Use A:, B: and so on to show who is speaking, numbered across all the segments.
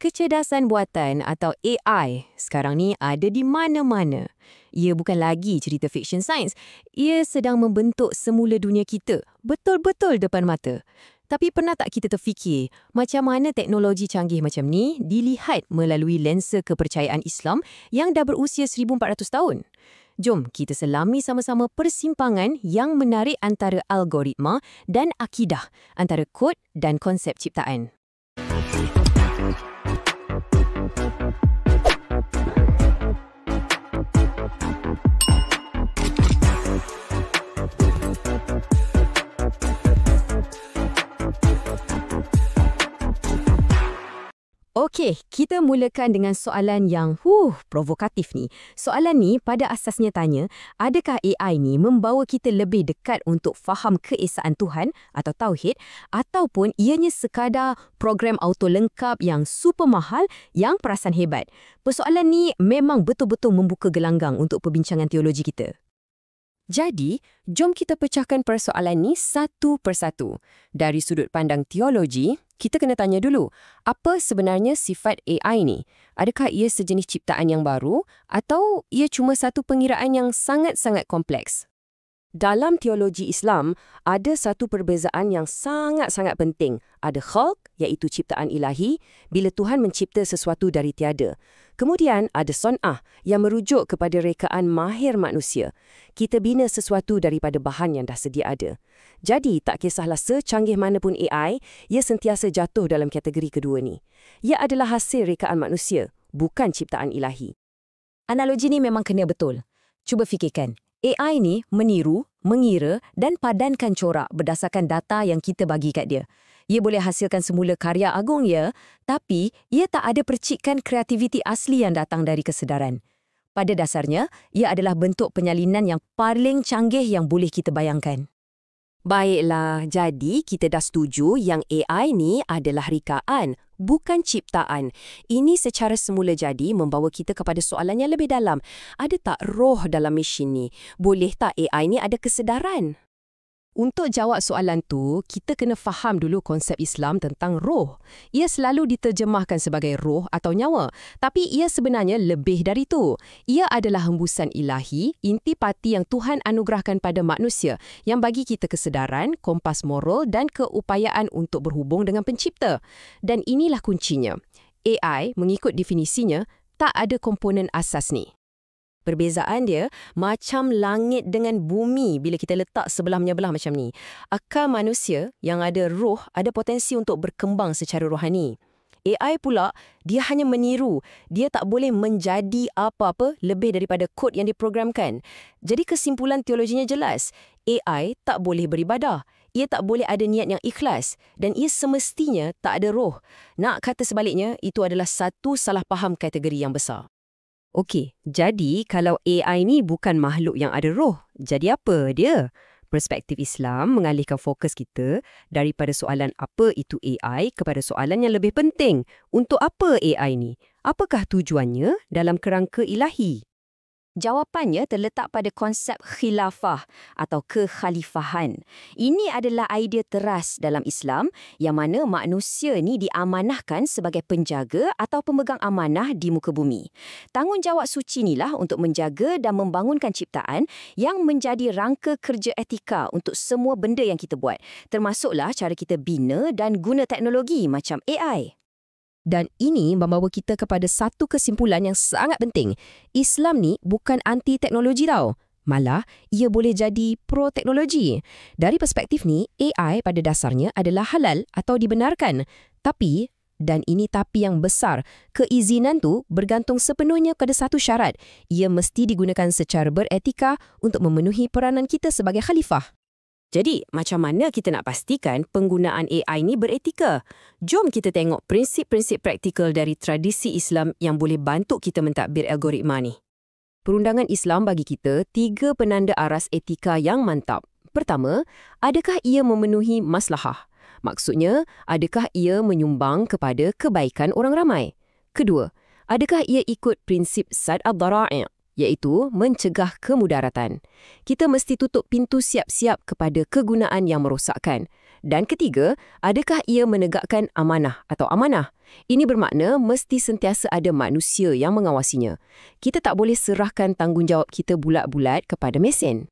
A: Kecerdasan buatan atau AI sekarang ni ada di mana-mana. Ia bukan lagi cerita fiction science. Ia sedang membentuk semula dunia kita, betul-betul depan mata. Tapi pernah tak kita terfikir macam mana teknologi canggih macam ni dilihat melalui lensa kepercayaan Islam yang dah berusia 1400 tahun? Jom kita selami sama-sama persimpangan yang menarik antara algoritma dan akidah, antara kod dan konsep ciptaan. Okey, kita mulakan dengan soalan yang provokatif ni. Soalan ni pada asasnya tanya, adakah AI ni membawa kita lebih dekat untuk faham keesaan Tuhan atau Tauhid, ataupun ianya sekadar program auto lengkap yang super mahal yang perasan hebat? Persoalan ni memang betul-betul membuka gelanggang untuk perbincangan teologi kita. Jadi, jom kita pecahkan persoalan ni satu persatu. Dari sudut pandang teologi, kita kena tanya dulu, apa sebenarnya sifat AI ni? Adakah ia sejenis ciptaan yang baru atau ia cuma satu pengiraan yang sangat-sangat kompleks? Dalam teologi Islam, ada satu perbezaan yang sangat-sangat penting. Ada khalq, iaitu ciptaan ilahi, bila Tuhan mencipta sesuatu dari tiada. Kemudian ada son'ah, yang merujuk kepada rekaan mahir manusia. Kita bina sesuatu daripada bahan yang dah sedia ada. Jadi, tak kisahlah secanggih mana pun AI, ia sentiasa jatuh dalam kategori kedua ni. Ia adalah hasil rekaan manusia, bukan ciptaan ilahi. Analogi ni memang kena betul. Cuba fikirkan. AI ni meniru, mengira dan padankan corak berdasarkan data yang kita bagi kat dia. Ia boleh hasilkan semula karya agung ya, tapi ia tak ada percikan kreativiti asli yang datang dari kesedaran. Pada dasarnya, ia adalah bentuk penyalinan yang paling canggih yang boleh kita bayangkan. Baiklah, jadi kita dah setuju yang AI ni adalah rekaan, bukan ciptaan. Ini secara semula jadi membawa kita kepada soalan yang lebih dalam. Ada tak roh dalam mesin ni? Boleh tak AI ni ada kesedaran? Untuk jawab soalan tu, kita kena faham dulu konsep Islam tentang roh. Ia selalu diterjemahkan sebagai roh atau nyawa, tapi ia sebenarnya lebih dari itu. Ia adalah hembusan ilahi, intipati yang Tuhan anugerahkan pada manusia yang bagi kita kesedaran, kompas moral dan keupayaan untuk berhubung dengan pencipta. Dan inilah kuncinya. AI, mengikut definisinya, tak ada komponen asas ni. Perbezaan dia macam langit dengan bumi bila kita letak sebelah menyebelah macam ni. Akal manusia yang ada roh ada potensi untuk berkembang secara rohani. AI pula, dia hanya meniru. Dia tak boleh menjadi apa-apa lebih daripada kod yang diprogramkan. Jadi kesimpulan teologinya jelas. AI tak boleh beribadah. Ia tak boleh ada niat yang ikhlas. Dan ia semestinya tak ada roh. Nak kata sebaliknya, itu adalah satu salah faham kategori yang besar. Okey, jadi kalau AI ni bukan makhluk yang ada roh, jadi apa dia? Perspektif Islam mengalihkan fokus kita daripada soalan apa itu AI kepada soalan yang lebih penting. Untuk apa AI ni? Apakah tujuannya dalam kerangka ilahi? Jawapannya terletak pada konsep khilafah atau kekhalifahan. Ini adalah idea teras dalam Islam yang mana manusia ni diamanahkan sebagai penjaga atau pemegang amanah di muka bumi. Tanggungjawab suci inilah untuk menjaga dan membangunkan ciptaan yang menjadi rangka kerja etika untuk semua benda yang kita buat, termasuklah cara kita bina dan guna teknologi macam AI. Dan ini membawa kita kepada satu kesimpulan yang sangat penting. Islam ni bukan anti-teknologi tau. Malah, ia boleh jadi pro-teknologi. Dari perspektif ni, AI pada dasarnya adalah halal atau dibenarkan. Tapi, dan ini tapi yang besar, keizinan tu bergantung sepenuhnya pada satu syarat. Ia mesti digunakan secara beretika untuk memenuhi peranan kita sebagai khalifah. Jadi, macam mana kita nak pastikan penggunaan AI ni beretika? Jom kita tengok prinsip-prinsip praktikal dari tradisi Islam yang boleh bantu kita mentadbir algoritma ni. Perundangan Islam bagi kita 3 penanda aras etika yang mantap. Pertama, adakah ia memenuhi maslahah? Maksudnya, adakah ia menyumbang kepada kebaikan orang ramai? Kedua, adakah ia ikut prinsip sad ad-dhara'i'? iaitu mencegah kemudaratan. Kita mesti tutup pintu siap-siap kepada kegunaan yang merosakkan. Dan ketiga, adakah ia menegakkan amanah atau amanah? Ini bermakna mesti sentiasa ada manusia yang mengawasinya. Kita tak boleh serahkan tanggungjawab kita bulat-bulat kepada mesin.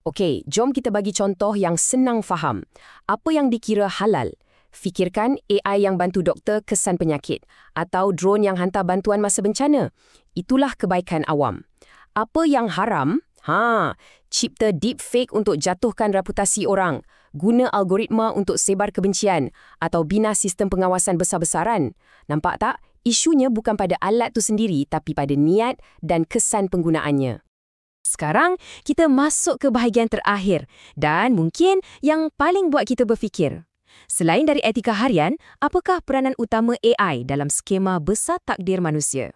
A: Okey, jom kita bagi contoh yang senang faham. Apa yang dikira halal? Fikirkan AI yang bantu doktor kesan penyakit atau drone yang hantar bantuan masa bencana. Itulah kebaikan awam. Apa yang haram? Cipta deepfake untuk jatuhkan reputasi orang, guna algoritma untuk sebar kebencian atau bina sistem pengawasan besar-besaran. Nampak tak? Isunya bukan pada alat tu sendiri tapi pada niat dan kesan penggunaannya. Sekarang, kita masuk ke bahagian terakhir dan mungkin yang paling buat kita berfikir. Selain dari etika harian, apakah peranan utama AI dalam skema besar takdir manusia?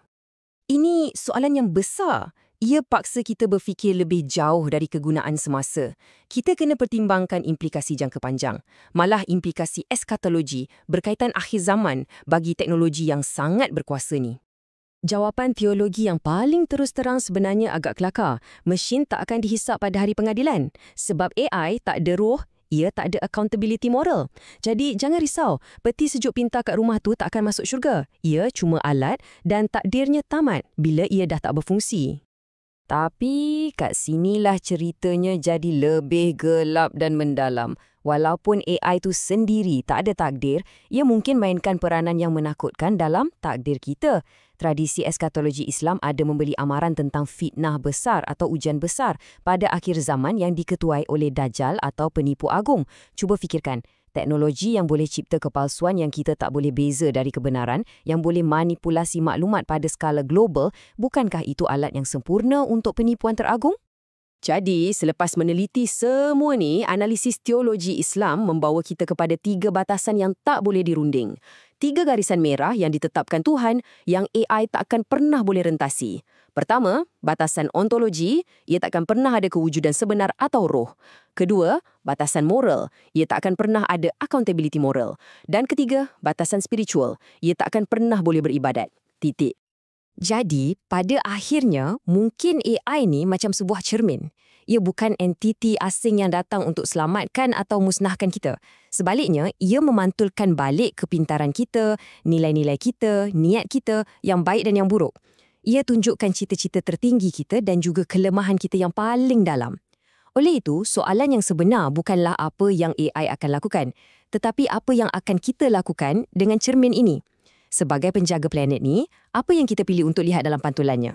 A: Ini soalan yang besar. Ia paksa kita berfikir lebih jauh dari kegunaan semasa. Kita kena pertimbangkan implikasi jangka panjang, malah implikasi eskatologi berkaitan akhir zaman bagi teknologi yang sangat berkuasa ni. Jawapan teologi yang paling terus terang sebenarnya agak kelakar. Mesin tak akan dihisap pada hari pengadilan. Sebab AI tak ada roh, ia tak ada accountability moral. Jadi jangan risau, peti sejuk pintar kat rumah tu tak akan masuk syurga. Ia cuma alat dan takdirnya tamat bila ia dah tak berfungsi. Tapi kat sinilah ceritanya jadi lebih gelap dan mendalam. Walaupun AI itu sendiri tak ada takdir, ia mungkin mainkan peranan yang menakutkan dalam takdir kita. Tradisi eskatologi Islam ada memberi amaran tentang fitnah besar atau ujian besar pada akhir zaman yang diketuai oleh Dajjal atau penipu agung. Cuba fikirkan, teknologi yang boleh cipta kepalsuan yang kita tak boleh beza dari kebenaran, yang boleh manipulasi maklumat pada skala global, bukankah itu alat yang sempurna untuk penipuan teragung? Jadi, selepas meneliti semua ni, analisis teologi Islam membawa kita kepada 3 batasan yang tak boleh dirunding. 3 garisan merah yang ditetapkan Tuhan yang AI takkan pernah boleh rentasi. Pertama, batasan ontologi, ia takkan pernah ada kewujudan sebenar atau roh. Kedua, batasan moral, ia takkan pernah ada accountability moral. Dan ketiga, batasan spiritual, ia takkan pernah boleh beribadat. Titik. Jadi, pada akhirnya, mungkin AI ni macam sebuah cermin. Ia bukan entiti asing yang datang untuk selamatkan atau musnahkan kita. Sebaliknya, ia memantulkan balik kepintaran kita, nilai-nilai kita, niat kita yang baik dan yang buruk. Ia tunjukkan cita-cita tertinggi kita dan juga kelemahan kita yang paling dalam. Oleh itu, soalan yang sebenar bukanlah apa yang AI akan lakukan, tetapi apa yang akan kita lakukan dengan cermin ini. Sebagai penjaga planet ni, apa yang kita pilih untuk lihat dalam pantulannya?